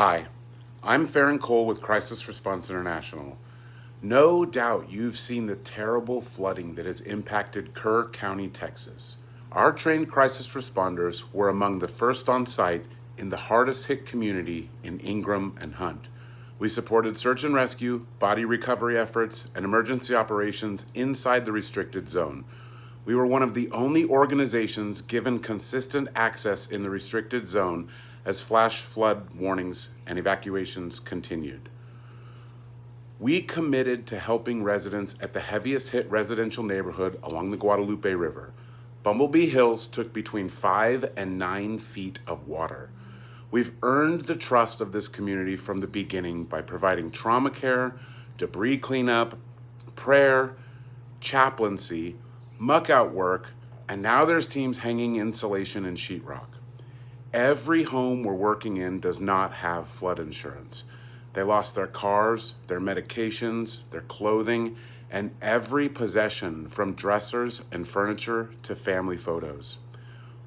Hi, I'm Farron Cole with Crisis Response International. No doubt you've seen the terrible flooding that has impacted Kerr County, Texas. Our trained crisis responders were among the first on site in the hardest hit community in Ingram and Hunt. We supported search and rescue, body recovery efforts, and emergency operations inside the restricted zone. We were one of the only organizations given consistent access in the restricted zone as flash flood warnings and evacuations continued. We committed to helping residents at the heaviest hit residential neighborhood along the Guadalupe River. Bumblebee Hills took between 5 and 9 feet of water. We've earned the trust of this community from the beginning by providing trauma care, debris cleanup, prayer, chaplaincy, muck out work, and now there's teams hanging insulation and sheetrock. Every home we're working in does not have flood insurance. They lost their cars, their medications, their clothing, and every possession from dressers and furniture to family photos.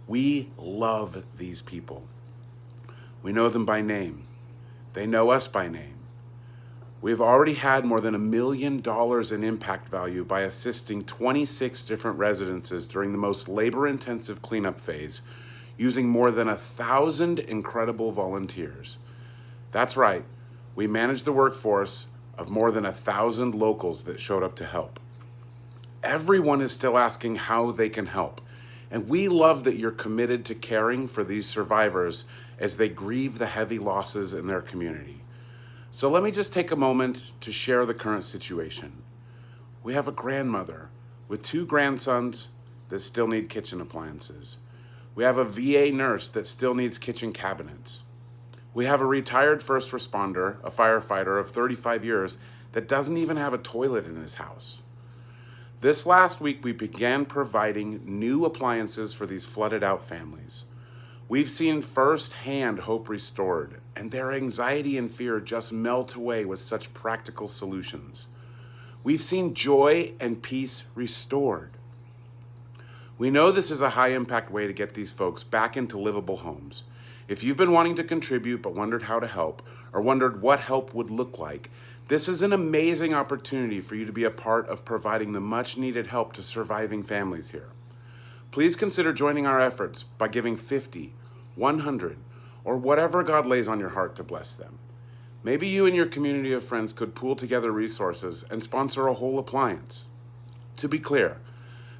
We love these people. We know them by name. They know us by name. We've already had more than $1 million in impact value by assisting 26 different residences during the most labor-intensive cleanup phase, using more than 1,000 incredible volunteers. That's right, we managed the workforce of more than 1,000 locals that showed up to help. Everyone is still asking how they can help, and we love that you're committed to caring for these survivors as they grieve the heavy losses in their community. So let me just take a moment to share the current situation. We have a grandmother with 2 grandsons that still need kitchen appliances. We have a VA nurse that still needs kitchen cabinets. We have a retired first responder, a firefighter of 35 years, that doesn't even have a toilet in his house. This last week, we began providing new appliances for these flooded out families. We've seen firsthand hope restored, and their anxiety and fear just melt away with such practical solutions. We've seen joy and peace restored. We know this is a high-impact way to get these folks back into livable homes. If you've been wanting to contribute but wondered how to help, or wondered what help would look like, this is an amazing opportunity for you to be a part of providing the much-needed help to surviving families here. Please consider joining our efforts by giving $50, $100, or whatever God lays on your heart to bless them. Maybe you and your community of friends could pool together resources and sponsor a whole appliance. To be clear,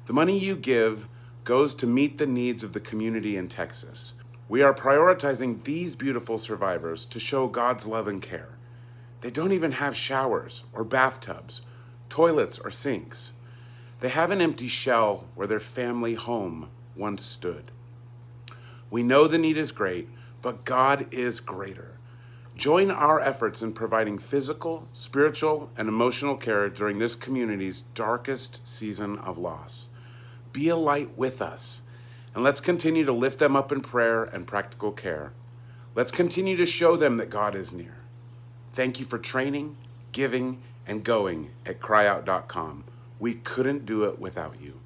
the money you give goes to meet the needs of the community in Texas. We are prioritizing these beautiful survivors to show God's love and care. They don't even have showers or bathtubs, toilets or sinks. They have an empty shell where their family home once stood. We know the need is great, but God is greater. Join our efforts in providing physical, spiritual, and emotional care during this community's darkest season of loss. Be a light with us, and let's continue to lift them up in prayer and practical care. Let's continue to show them that God is near. Thank you for training, giving, and going at cryout.com. We couldn't do it without you.